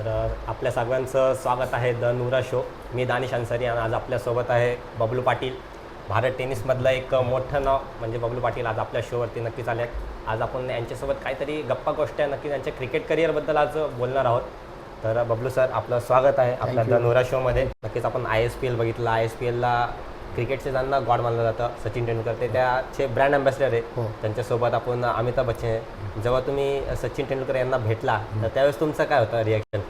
आपल्या सगळ्यांचं स्वागत आहे द नुरा शो. मी दानिश अन्सारी आणि आज आपल्यासोबत आहे बबलू पाटील. भारत टेनिसमधलं एक मोठं नाव म्हणजे बबलू पाटील आज आपल्या शोवरती नक्कीच आले आहेत. आज आपण यांच्यासोबत काहीतरी गप्पा गोष्टी आहे नक्की त्यांच्या क्रिकेट करिअरबद्दल आज बोलणार आहोत. तर बबलू सर आपलं स्वागत आहे आपल्या द नुरा शोमध्ये. नक्कीच आपण ISPL बघितलं. ISPLला क्रिकेटचे ज्यांना गॉड मानलं जातं सचिन तेंडुलकर ते त्याचे ब्रँड अँबॅसिडर आहे. त्यांच्यासोबत आपण अमिताभ बच्चन आहे. जेव्हा तुम्ही सचिन तेंडुलकर यांना भेटला तर त्यावेळेस तुमचं काय होतं रिॲक्शन?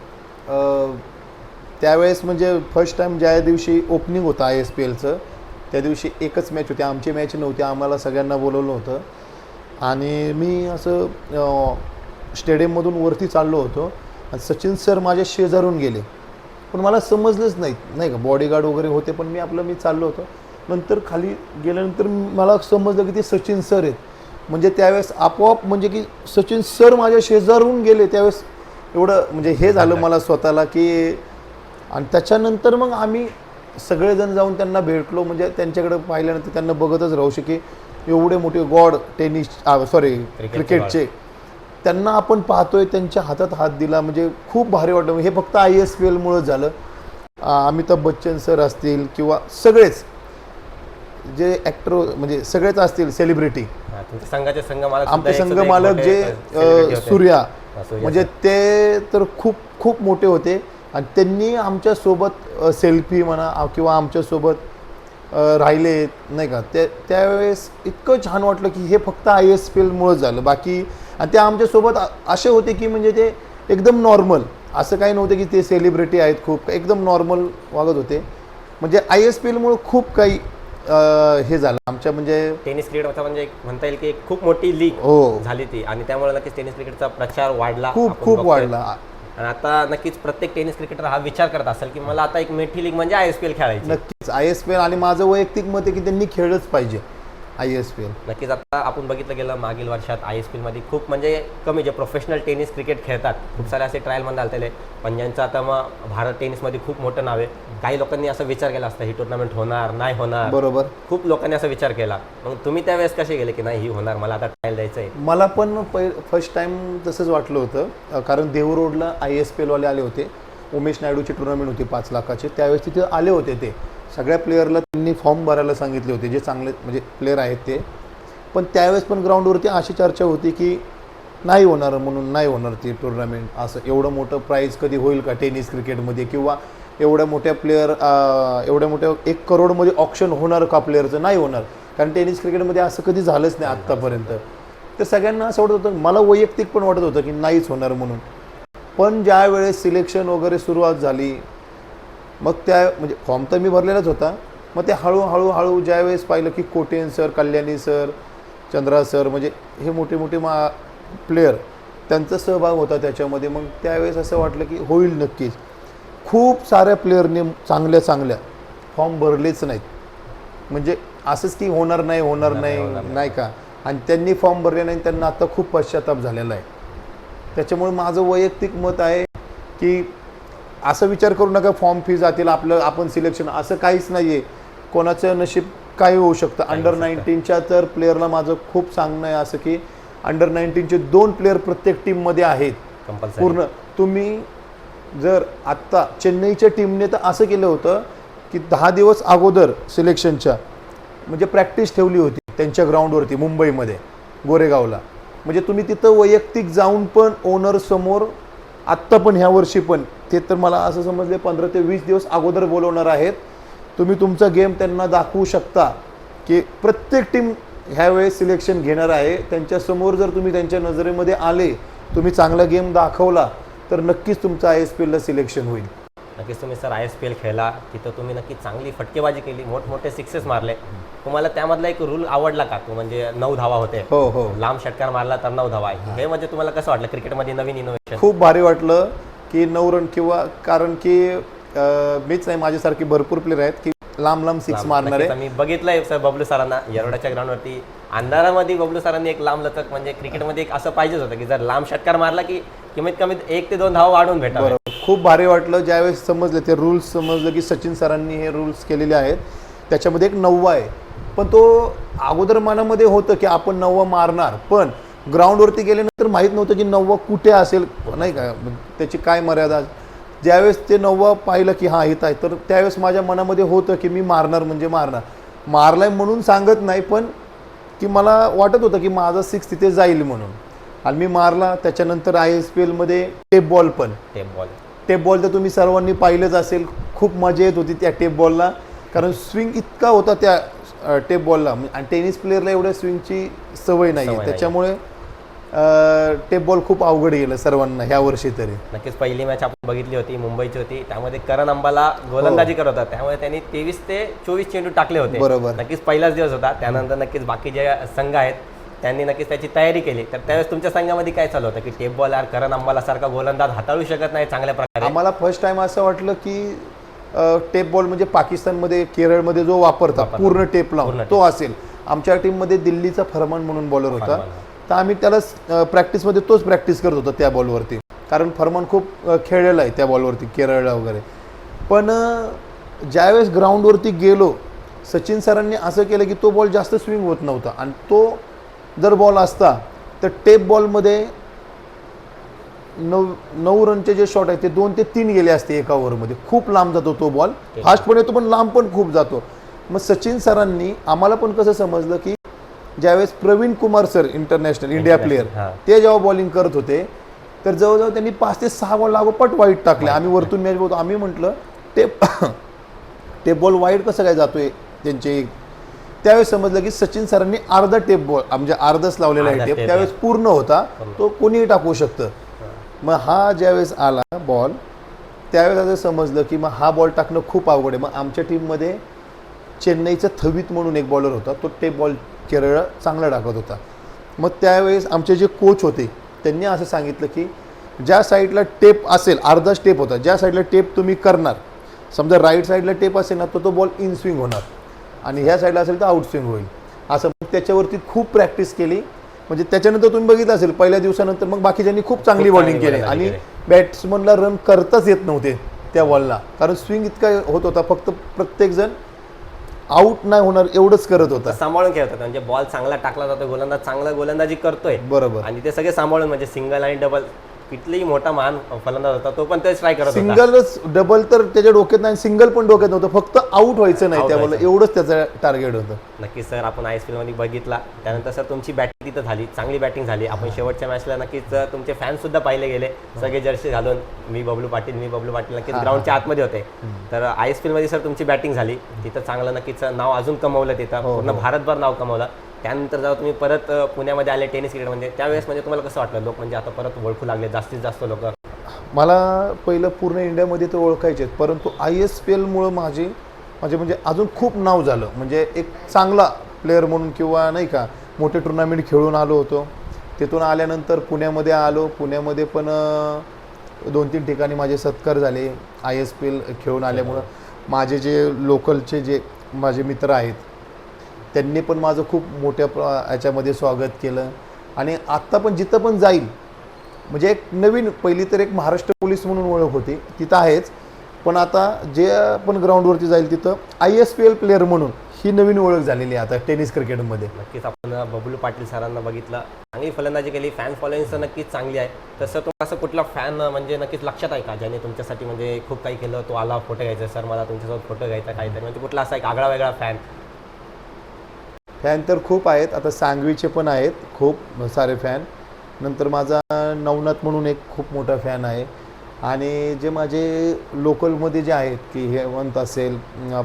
त्यावेळेस म्हणजे फर्स्ट टाईम ज्या दिवशी ओपनिंग होतं ISPLचं त्या दिवशी एकच मॅच होती. आमची मॅच नव्हती. आम्हाला सगळ्यांना बोलवलं होतं आणि मी असं स्टेडियममधून वरती चाललो होतो आणि सचिन सर माझ्या शेजारून गेले पण मला समजलंच नाही का. बॉडीगार्ड वगैरे होते पण मी चाललो होतो. नंतर खाली गेल्यानंतर मला समजलं की ते सचिन सर आहेत. म्हणजे त्यावेळेस आपोआप म्हणजे की सचिन सर माझ्या शेजारून गेले त्यावेळेस एवढं म्हणजे हे झालं मला स्वतःला की. आणि त्याच्यानंतर मग आम्ही सगळेजण जाऊन त्यांना भेटलो. म्हणजे त्यांच्याकडे पाहिल्यानंतर त्यांना बघतच राहू की एवढे मोठे गॉड क्रिकेटचे त्यांना आपण पाहतोय, त्यांच्या हातात हात दिला म्हणजे खूप भारी वाटलं. हे फक्त ISPLमुळं झालं. अमिताभ बच्चन सर असतील किंवा सगळेच जे ॲक्टर म्हणजे सगळेच असतील सेलिब्रिटी. आमचे संघ मालक जे सूर्या म्हणजे ते तर खूप खूप मोठे होते आणि त्यांनी आमच्यासोबत सेल्फी म्हणा किंवा आमच्यासोबत राहिले नाही का. त्यावेळेस इतकं छान वाटलं की हे फक्त ISPLमुळं झालं. बाकी आणि ते आमच्यासोबत असे होते की म्हणजे ते एकदम नॉर्मल, असं काही नव्हतं की ते सेलिब्रिटी आहेत खूप, एकदम नॉर्मल वागत होते. म्हणजे ISPLमुळं खूप काही हे झालं आमच्या म्हणजे टेनिस क्रिकेट म्हणजे म्हणता येईल की खूप मोठी लीग झाली ती आणि त्यामुळे नक्कीच टेनिस क्रिकेटचा प्रचार वाढला, खूप वाढला. आणि आता नक्कीच प्रत्येक टेनिस क्रिकेटर हा विचार करत असेल की मला आता एक मोठी लीग म्हणजे ISPL खेळायची. नक्कीच ISPL आणि माझं वैयक्तिक मत आहे की त्यांनी खेळलंच पाहिजे ISPL. नक्कीच आता आपण बघितलं गेलं मागील वर्षात ISPLमध्ये खूप म्हणजे कमी जे प्रोफेशनल टेनिस क्रिकेट खेळतात खूप सारे असे ट्रायलमध्ये आलेले पण ज्यांचं आता मग भारत टेनिसमध्ये खूप मोठं नाव आहे. काही लोकांनी असं विचार केला असता ही टुर्नामेंट होणार नाही होणार. बरोबर. खूप लोकांनी असा विचार केला. मग तुम्ही त्यावेळेस कसे गेले की नाही ही होणार, मला आता ट्रायल द्यायचं आहे? मला पण फर्स्ट टाइम तसंच वाटलं होतं. कारण देहू रोडला ISPLवाले आले होते. उमेश नायडूची टुर्नामेंट होती 5 लाखाची. त्यावेळेस तिथे आले होते. ते सगळ्या प्लेयरला त्यांनी फॉर्म भरायला सांगितले होते जे चांगले म्हणजे प्लेयर आहेत ते. पण त्यावेळेस पण ग्राउंडवरती अशी चर्चा होती की नाही होणार म्हणून, नाही होणार ती टुर्नामेंट. असं एवढं मोठं प्राईज कधी होईल का टेनिस क्रिकेटमध्ये किंवा एवढ्या मोठ्या प्लेयर एवढ्या मोठ्या 1 करोडमध्ये ऑप्शन होणार का प्लेयरचं? नाही होणार. कारण टेनिस क्रिकेटमध्ये असं कधी झालंच नाही आत्तापर्यंत. तर सगळ्यांना असं वाटत होतं, मला वैयक्तिक पण वाटत होतं की नाहीच होणार म्हणून. पण ज्या वेळेस सिलेक्शन वगैरे सुरुवात झाली मग त्या म्हणजे फॉर्म तर मी भरलेलाच होता. मग ते हळूहळू ज्यावेळेस पाहिलं की कोटेन sir, Kalyani sir, Chandra sir म्हणजे हे मोठे मोठे प्लेयर त्यांचा सहभाग होता त्याच्यामध्ये. मग त्यावेळेस असं वाटलं की होईल नक्कीच. खूप साऱ्या प्लेयरने चांगल्या फॉर्म भरलेच नाहीत. म्हणजे असंच की होणार नाही का. आणि त्यांनी फॉर्म भरले नाही, त्यांना आता खूप पश्चाताप झालेला आहे. त्याच्यामुळे माझं वैयक्तिक मत आहे की असं विचार करू नका फॉर्म फी जातील आपण सिलेक्शन, असं काहीच नाही आहे. कोणाचं नशीब काही होऊ शकतं. अंडर 19च्या तर प्लेयरला माझं खूप सांगणं आहे असं की अंडर 19चे 2 प्लेयर प्रत्येक टीममध्ये आहेत पूर्ण. तुम्ही जर आत्ता चेन्नईच्या टीमने तर असं केलं होतं की 10 दिवस अगोदर सिलेक्शनच्या म्हणजे प्रॅक्टिस ठेवली होती त्यांच्या ग्राउंडवरती मुंबईमध्ये गोरेगावला. म्हणजे तुम्ही तिथं वैयक्तिक जाऊन पण ओनर समोर आत्ता पण ह्या वर्षी पण ते तर मला असं समजले 15 ते 20 दिवस अगोदर बोलवणार आहेत. तुम्ही तुमचा गेम त्यांना दाखवू शकता की प्रत्येक टीम ह्यावेळेस सिलेक्शन घेणार आहे. त्यांच्यासमोर जर तुम्ही त्यांच्या नजरेमध्ये आले, तुम्ही चांगला गेम दाखवला तर नक्कीच तुमचं ISPLला सिलेक्शन होईल. नक्कीच तुम्ही सर ISPL खेळला, तिथं तुम्ही नक्की चांगली फटकेबाजी केली, मोठमोठे सिक्सेस मारले. तुम्हाला त्यामधला एक रूल आवडला का? तो म्हणजे 9 धावा होते. हो. लांब षटकार मारला तर 9 धावा. हे म्हणजे तुम्हाला कसं वाटलं क्रिकेटमध्ये नवीन इनोव्हेशन? खूप भारी वाटलं की 9 रन किंवा कारण की मीच नाही माझ्यासारखी भरपूर प्लेयर आहेत की लांब सिक्स मारणारे. मी बघितलंय सर बबलू सरांना येरवड्याच्या ग्राउंडवरती अंधारामध्ये बबलू सरांनी एक लांब लचक म्हणजे क्रिकेटमध्ये एक असं पाहिजेच होतं की जर लांब षटकार मारला की कमीत कमी 1 ते 2 धावा वाढून भेटावं. खूप भारी वाटलं ज्यावेळेस समजलं ते रूल्स समजलं की सचिन सरांनी हे रूल्स केलेले आहेत. त्याच्यामध्ये एक 9वा आहे पण तो अगोदर मनामध्ये होतं की आपण 9वा मारणार पण ग्राउंडवरती गेल्यानंतर माहीत नव्हतं की 9वा कुठे असेल नाही का, त्याची काय मर्यादा. ज्यावेळेस ते 9वा पाहिलं की हां येत आहे, तर त्यावेळेस माझ्या मनामध्ये होतं की मी मारणार म्हणजे मारलाय म्हणून सांगत नाही, पण की मला वाटत होतं की माझा 6 तिथे जाईल म्हणून, आणि मी मारला. त्याच्यानंतर ISPL मध्ये टेप बॉल पण, टेप बॉल तर तुम्ही सर्वांनी पाहिलंच असेल. खूप मजा येत होती त्या टेप बॉलला, कारण स्विंग इतका होता त्या टेप बॉलला, आणि टेनिस प्लेअरला एवढ्या स्विंगची सवय नाही आहे, त्याच्यामुळे टेप बॉल खूप अवघड गेलं सर्वांना ह्या वर्षी तरी. नक्कीच पहिली मॅच आपण बघितली होती, मुंबईची होती, त्यामध्ये करण अंबाला गोलंदाजी करत होता, त्यामुळे त्यांनी 23 ते 24 चेंडू टाकले होते. बरोबर. नक्कीच पहिलाच दिवस होता. त्यानंतर नक्कीच बाकी जे संघ आहेत त्यांनी नक्कीच त्याची तयारी केली. तर त्यावेळेस तुमच्या संघामध्ये काय चालू होतं की टेप बॉलर करण अंबाला सारखा गोलंदाज हाताळू शकत नाही चांगल्या प्रकारे? आम्हाला फर्स्ट टाइम असं वाटलं की टेप बॉल म्हणजे पाकिस्तानमध्ये, केरळमध्ये जो वापरतात पूर्ण टेप लावून तो असेल. आमच्या टीममध्ये दिल्लीचा फरमान म्हणून बॉलर होता, तर आम्ही त्याला प्रॅक्टिसमध्ये तोच प्रॅक्टिस करत होतो त्या बॉलवरती, कारण फरमान खूप खेळलेला आहे त्या बॉलवरती केरळला वगैरे. पण ज्यावेळेस ग्राउंडवरती गेलो, सचिन सरांनी असं केलं की तो बॉल जास्त स्विंग होत नव्हता, आणि तो जर बॉल असता तर टेप बॉलमध्ये 9 रनचे जे शॉट आहेत ते 2 ते 3 गेले असते एका ओव्हरमध्ये. खूप लांब जातो तो बॉल, फास्ट पण येतो पण लांब पण खूप जातो. मग सचिन सरांनी आम्हाला पण कसं समजलं की ज्यावेळेस Praveen Kumar sir international India player ते जेव्हा बॉलिंग करत होते, तर जवळजवळ त्यांनी 5 ते 6 बॉल लागोपाठ वाईट टाकले. आम्ही वरतून मॅच बघतो, आम्ही म्हटलं टेप बॉल वाईट कसं काय जातोय त्यांचे. त्यावेळेस समजलं की सचिन सरांनी अर्धा टेप बॉल म्हणजे अर्धच लावलेला आहे टेप, त्यावेळेस पूर्ण होता, तो कोणीही टाकू शकतं. मग हा ज्यावेळेस आला बॉल, त्यावेळेस असं समजलं की मग हा बॉल टाकणं खूप अवघड आहे. मग आमच्या टीममध्ये चेन्नईचा थवीत म्हणून एक बॉलर होता, तो टेप बॉल केरळ चांगला टाकत होता. मग त्यावेळेस आमचे जे कोच होते त्यांनी असं सांगितलं की ज्या साईडला टेप असेल, अर्धाच टेप होता, ज्या साईडला टेप तुम्ही करणार, समजा राईट साईडला टेप असेल ना, तो बॉल इन स्विंग होणार, आणि ह्या साईडला असेल तर आउट स्विंग होईल. असं त्याच्यावरती खूप प्रॅक्टिस केली. म्हणजे त्याच्यानंतर तुम्ही बघितलं असेल पहिल्या दिवसानंतर मग बाकीच्यांनी खूप चांगली बॉलिंग केली, आणि बॅट्समनला रन करताच येत नव्हते त्या बॉलला, कारण स्विंग इतका होत होता. फक्त प्रत्येकजण आउट नाही होणार एवढंच करत होता. सांभाळून खेळत होता, म्हणजे बॉल चांगला टाकला जातो, गोलंदाज चांगला गोलंदाजी करतोय, बरोबर, आणि ते सगळे सांभाळून, म्हणजे सिंगल आणि डबल, कितलीही मोठा महान फलंदाज होता तो पण तेच ट्राय करत होता. सिंगलच डबल तर त्याच्या डोक्यात नाही, सिंगल पण डोक्यात नव्हतं, फक्त आउट व्हायचं नाही त्या बॉलला, एवढंच त्याचं टार्गेट होतं. नक्कीच सर, आपण ISPL मध्ये बघितला, त्यानंतर सर तुमची बॅटिंग तिथं झाली, चांगली बॅटिंग झाली. आपण शेवटच्या मॅचला नक्कीच तुमचे फॅन सुद्धा पाहिले गेले, सगळे जर्सी घालून मी बबलू पाटील नक्कीच ग्राउंडच्या आतमध्ये होते. तर ISPL मध्ये सर तुमची बॅटिंग झाली, तिथं चांगलं नक्कीच नाव अजून कमवलं, तिथं पूर्ण भारतभर नाव कमवलं. त्यानंतर जेव्हा तुम्ही परत पुण्यामध्ये आले टेनिस क्रिकेट म्हणजे, त्यावेळेस म्हणजे तुम्हाला कसं वाटलं, लोक म्हणजे आता परत ओळखू लागले जास्तीत जास्त लोक? मला पहिलं पूर्ण इंडियामध्ये तर ओळखायचे, परंतु ISPLमुळं माझे म्हणजे अजून खूप नाव झालं. म्हणजे एक चांगला प्लेअर म्हणून, किंवा नाही का, मोठे टुर्नामेंट खेळून आलो होतो. तिथून आल्यानंतर पुण्यामध्ये आलो, पुण्यामध्ये पण 2-3 ठिकाणी माझे सत्कार झाले ISPL खेळून आल्यामुळं. माझे जे लोकलचे जे माझे मित्र आहेत त्यांनी पण माझं खूप मोठ्या याच्यामध्ये स्वागत केलं, आणि आत्ता पण जिथं पण जाईल, म्हणजे एक नवीन, पहिली तर एक महाराष्ट्र पोलीस म्हणून ओळख होती, तिथं आहेच, पण आता जे पण ग्राउंडवरती जाईल तिथं ISPL प्लेअर म्हणून ही नवीन ओळख झालेली आहे आता टेनिस क्रिकेटमध्ये. नक्कीच आपण बबलू पाटील सरांना बघितलं, चांगली फलंदाजी केली, फॅन फॉलोइंग तर नक्कीच चांगली आहे. तसं तुम्हाला असं कुठला फॅन म्हणजे नक्कीच लक्षात आहे का, ज्याने तुमच्यासाठी म्हणजे खूप काही केलं, तो आला फोटो घ्यायचा, सर मला तुमच्यासोबत फोटो घ्यायचा काहीतरी, म्हणजे कुठला असा एक आगळा वेगळा फॅन तर खूप आहेत. आता सांगवीचे पण आहेत खूप सारे फॅन. नंतर माझा नवनाथ म्हणून एक खूप मोठा फॅन आहे, आणि जे माझे लोकलमध्ये जे आहेत की हेमंत असेल,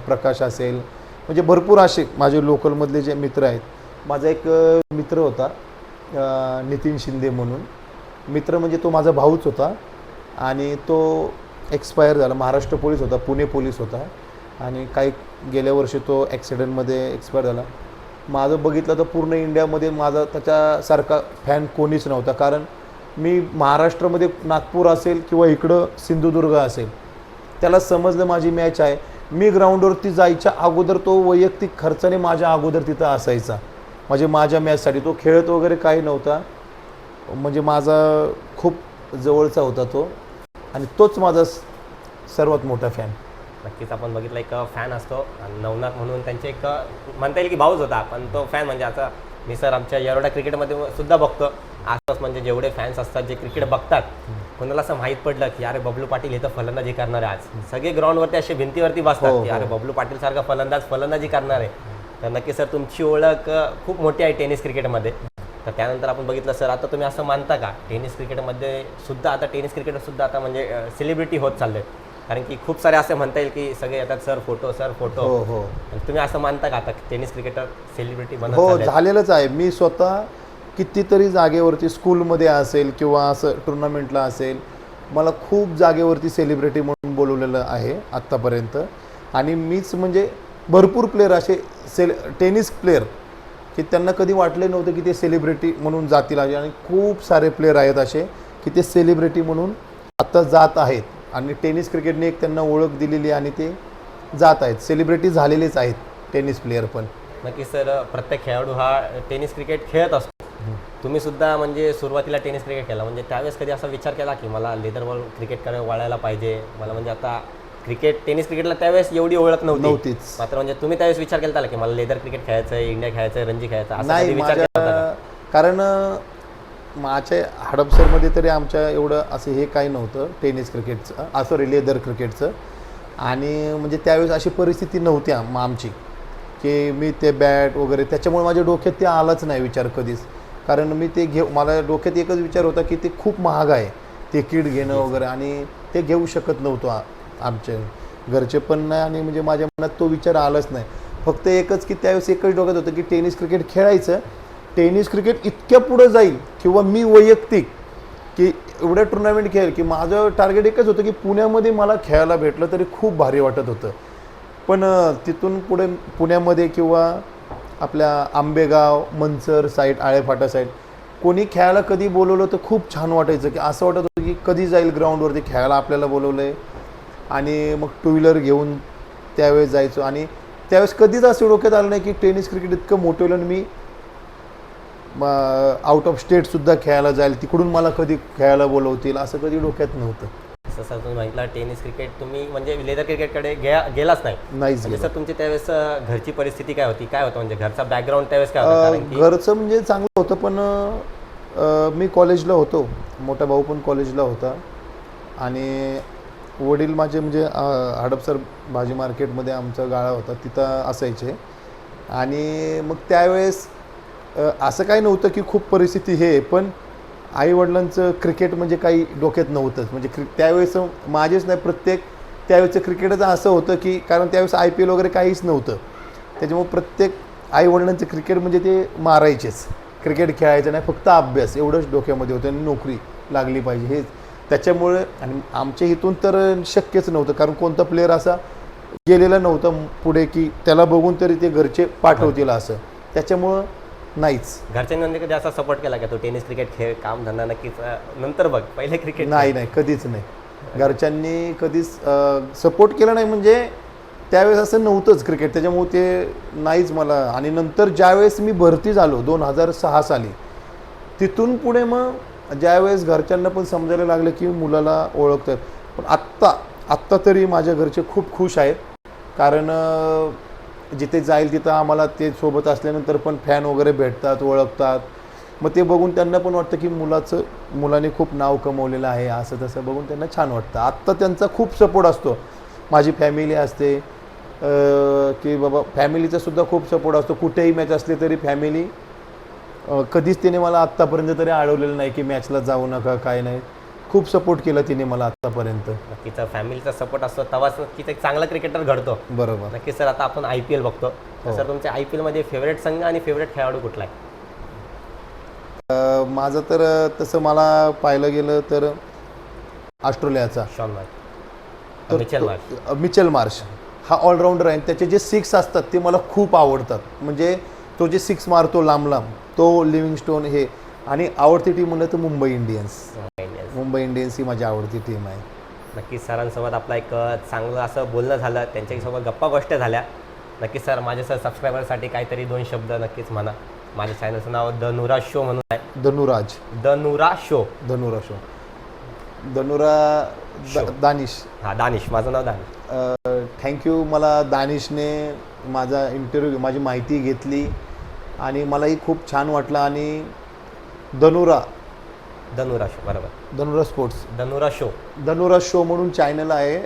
प्रकाश असेल, म्हणजे भरपूर असे माझे लोकलमधले जे मित्र आहेत. माझा एक मित्र होता नितीन शिंदे म्हणून, मित्र म्हणजे तो माझा भाऊच होता, आणि तो एक्सपायर झाला. महाराष्ट्र पोलीस होता, पुणे पोलीस होता, आणि काही गेल्या वर्षी तो ॲक्सिडेंटमध्ये एक्सपायर झाला. माझं बघितलं तर पूर्ण इंडियामध्ये माझा त्याच्यासारखा फॅन कोणीच नव्हता, कारण मी महाराष्ट्रामध्ये नागपूर असेल किंवा इकडं सिंधुदुर्ग असेल, त्याला समजलं माझी मॅच आहे, मी ग्राउंडवरती जायच्या अगोदर तो वैयक्तिक खर्चाने माझ्या अगोदर तिथं असायचा, म्हणजे माझ्या मॅचसाठी. तो खेळत वगैरे काही नव्हता, म्हणजे माझा खूप जवळचा होता तो, आणि तोच माझा सर्वात मोठा फॅन. नक्कीच आपण बघितलं एक फॅन असतो, आणि नवनाथ म्हणून त्यांचे एक म्हणता येईल की भाऊच होता, पण तो फॅन म्हणजे आता मी सर आमच्या येरोडा क्रिकेटमध्ये सुद्धा बघतो आसपास, म्हणजे जेवढे फॅन्स असतात जे क्रिकेट बघतात, कोणाला असं माहीत पडलं की अरे बबलू पाटील हे तर फलंदाजी करणार आहे आज, सगळे ग्राउंडवरती असे भिंतीवरती बसतात हो, की अरे हो. बबलू पाटील सारखा फलंदाजी करणार आहे. तर नक्की सर तुमची ओळख खूप मोठी आहे टेनिस क्रिकेटमध्ये. तर त्यानंतर आपण बघितलं सर, आता तुम्ही असं मानता का टेनिस क्रिकेटमध्ये सुद्धा आता टेनिस क्रिकेटर सुद्धा आता म्हणजे सेलिब्रिटी होत चालले? कारण की खूप सारे असं म्हणता येईल की सगळे येतात सर फोटो हो हो तुम्ही असं मानता का आता टेनिस क्रिकेटर सेलिब्रिटी बनत हो चाललेत? झालेलंच आहे. मी स्वतः कितीतरी जागेवरती स्कूलमध्ये असेल किंवा असं टुर्नामेंटला असेल, मला खूप जागेवरती सेलिब्रिटी म्हणून बोलवलेलं आहे आत्तापर्यंत. आणि मीच म्हणजे भरपूर प्लेयर असे टेनिस प्लेयर की त्यांना कधी वाटले नव्हतं की ते सेलिब्रिटी म्हणून जातील असे, आणि खूप सारे प्लेयर आहेत असे की ते सेलिब्रिटी म्हणून आत्ता जात आहेत. आणि टेनिस क्रिकेटने एक त्यांना ओळख दिलेली आणि ते जात आहेत, सेलिब्रिटी झालेलेच आहेत टेनिस प्लेयर पण. नक्की सर, प्रत्येक खेळाडू हा टेनिस क्रिकेट खेळत असतो. तुम्ही सुद्धा म्हणजे सुरुवातीला टेनिस क्रिकेट केला, म्हणजे त्यावेळेस कधी असा विचार केला की मला लेदर बॉल क्रिकेटकडे वळायला पाहिजे, मला म्हणजे आता टेनिस क्रिकेटला त्यावेळेस एवढी ओळख नव्हतीच, मात्र म्हणजे तुम्ही त्यावेळेस विचार केला की मला लेदर क्रिकेट खेळायचं आहे, इंडिया खेळायचं आहे, रणजी खेळायचं आहे, नाही विचार केला होता का? कारण माझ्या हडपसरमध्ये तरी आमच्या एवढं असं हे काही नव्हतं टेनिस क्रिकेटचं, सॉरी लेदर क्रिकेटचं. आणि म्हणजे त्यावेळेस अशी परिस्थिती नव्हती आमची की मी ते बॅट वगैरे, त्याच्यामुळे माझ्या डोक्यात ते आलंच नाही विचार कधीच. कारण मी ते मला डोक्यात एकच विचार होता की ते खूप महाग आहे ते किट घेणं वगैरे, आणि ते घेऊ शकत नव्हतो आमचे घरचे पण नाही, आणि म्हणजे माझ्या मनात तो विचार आलाच नाही. फक्त एकच की त्यावेळेस एकच डोक्यात होतं की टेनिस क्रिकेट खेळायचं, टेनिस क्रिकेट इतक्या पुढं जाईल किंवा मी वैयक्तिक की एवढ्या टुर्नामेंट खेळेल की माझं टार्गेट एकच होतं की पुण्यामध्ये मला खेळायला भेटलं तरी खूप भारी वाटत होतं. पण तिथून पुढे पुण्यामध्ये किंवा आपल्या आंबेगाव, मनसर साईड, आळेफाटा साईड कोणी खेळायला कधी बोलवलं तर खूप छान वाटायचं की असं वाटत होतं की कधी जाईल ग्राउंडवरती खेळायला, आपल्याला बोलवलं आहे. आणि मग टू व्हीलर घेऊन त्यावेळेस जायचो. आणि त्यावेळेस कधीच असं डोक्यात आलं नाही की टेनिस क्रिकेट इतकं मोठं होईल आणि मी आउट ऑफ स्टेटसुद्धा खेळायला जाईल, तिकडून मला कधी खेळायला बोलवतील, असं कधी डोक्यात नव्हतं. सर तुम्ही म्हटलं टेनिस क्रिकेट तुम्ही म्हणजे लेदर क्रिकेटकडे गेलाच नाही. नाहीच म्हणजे गेलो. सर तुमची त्यावेळेस घरची परिस्थिती काय होती, काय होतं म्हणजे घरचा बॅकग्राऊंड त्यावेळेस काय होता? कारण की घरचं म्हणजे चांगलं होतं, पण मी कॉलेजला होतो, मोठा भाऊ पण कॉलेजला होता, आणि वडील माझे म्हणजे हडपसर भाजी मार्केटमध्ये आमचा गाळा होता तिथं असायचे. आणि मग त्यावेळेस असं काही नव्हतं की खूप परिस्थिती हे, पण आईवडिलांचं क्रिकेट म्हणजे काही डोक्यात नव्हतंच. म्हणजे त्यावेळेस माझेच नाही, प्रत्येक त्यावेळेचं क्रिकेटचं असं होतं की कारण त्यावेळेस IPL वगैरे काहीच नव्हतं, त्याच्यामुळे प्रत्येक आईवडिलांचं क्रिकेट म्हणजे ते मारायचेच, क्रिकेट खेळायचं नाही, फक्त अभ्यास एवढंच डोक्यामध्ये होतं, आणि नोकरी लागली पाहिजे हेच. त्याच्यामुळे आणि आमच्या इथून तर शक्यच नव्हतं, कारण कोणता प्लेअर असा गेलेला नव्हता पुढे की त्याला बघून तरी ते घरचे पाठवतील असं, त्याच्यामुळं नाहीच. घरच्यांनी कधी असा सपोर्ट केला का तो टेनिस क्रिकेट खेळ काम धंदा नक्कीच नंतर बघ, पहिले क्रिकेट? नाही, कधीच नाही. घरच्यांनी कधीच सपोर्ट केला नाही, म्हणजे त्यावेळेस असं नव्हतंच क्रिकेट, त्याच्यामुळे ते नाहीच मला. आणि नंतर ज्यावेळेस मी भरती झालो 2006 साली, तिथून पुढे मग ज्यावेळेस घरच्यांना पण समजायला लागलं की मुलाला ओळखतात. पण आत्ता तरी माझ्या घरचे खूप खुश आहेत, कारण जिथे जाईल तिथं आम्हाला ते सोबत असल्यानंतर पण फॅन वगैरे भेटतात, ओळखतात. मग ते बघून त्यांना पण वाटतं की मुलाने खूप नाव कमवलेलं आहे, असं तसं बघून त्यांना छान वाटतं. आत्ता त्यांचा खूप सपोर्ट असतो, माझी फॅमिली असते की बाबा फॅमिलीचा सुद्धा खूप सपोर्ट असतो. कुठेही मॅच असली तरी फॅमिली कधीच तिने मला आत्तापर्यंत तरी अडवलेलं नाही की मॅचला जाऊ नका, काय नाही. खूप सपोर्ट केला तिने मला आत्तापर्यंत. नक्कीच फॅमिलीचा सपोर्ट असतो तेव्हाच नक्कीच एक चांगला क्रिकेटर घडतो. बरोबर. नक्कीच सर, आता आपण IPL बघतो, तर सर तुमच्या IPL मध्ये फेवरेट संघ आणि फेवरेट खेळाडू कुठला आहे? माझं तर तसं मला पाहिलं गेलं तर ऑस्ट्रेलियाचा शॉन मार्श, तर मिचेल मार्श. मिचेल मार्श हा ऑलराऊंडर आहे. त्याचे जे 6 असतात ते मला खूप आवडतात. म्हणजे तो जे 6 मारतो लांब लांब, तो लिव्हिंगस्टोन हे. आणि आवडती टीम म्हणलं तर मुंबई इंडियन्स ही माझी आवडती टीम आहे. नक्कीच सरांसोबत आपला एक चांगलं असं बोलणं झालं, त्यांच्यासोबत गप्पा गोष्टी झाल्या. नक्कीच सर, माझ्या सबस्क्रायबरसाठी काहीतरी 2 शब्द नक्कीच म्हणा. माझ्या चॅनलचं नाव द नुरा शो म्हणून आहे. द नुरा शो. दानिश. हां, दानिश. माझं नाव दानिश. थँक्यू. मला दानिशने माझा इंटरव्ह्यू, माझी माहिती घेतली आणि मलाही खूप छान वाटलं. आणि धनुरा धनुरा शो, बरोबर. धनुरा स्पोर्ट्स, धनुरा शो. धनुरा शो म्हणून चॅनल आहे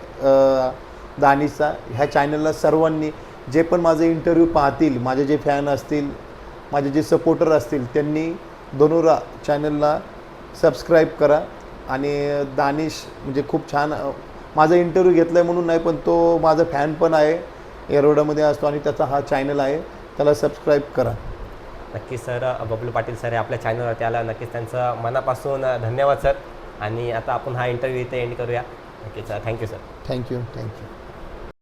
दानिशचा. ह्या चॅनलला सर्वांनी जे पण माझे इंटरव्ह्यू पाहतील, माझे जे फॅन असतील, माझे जे सपोर्टर असतील, त्यांनी धनुरा चॅनलला सबस्क्राईब करा. आणि दानिश म्हणजे खूप छान माझा इंटरव्ह्यू घेतला आहे म्हणून नाही, पण तो माझा फॅन पण आहे, एरोडामध्ये असतो आणि त्याचा हा चॅनल आहे, त्याला सबस्क्राईब करा. नक्कीच सर, बबलू पाटील सर हे आपल्या चॅनलवरती आला, नक्कीच त्यांचं मनापासून धन्यवाद सर. आणि आता आपण हा इंटरव्ह्यू इथे एंड करूया. नक्कीच थँक्यू सर. थँक्यू.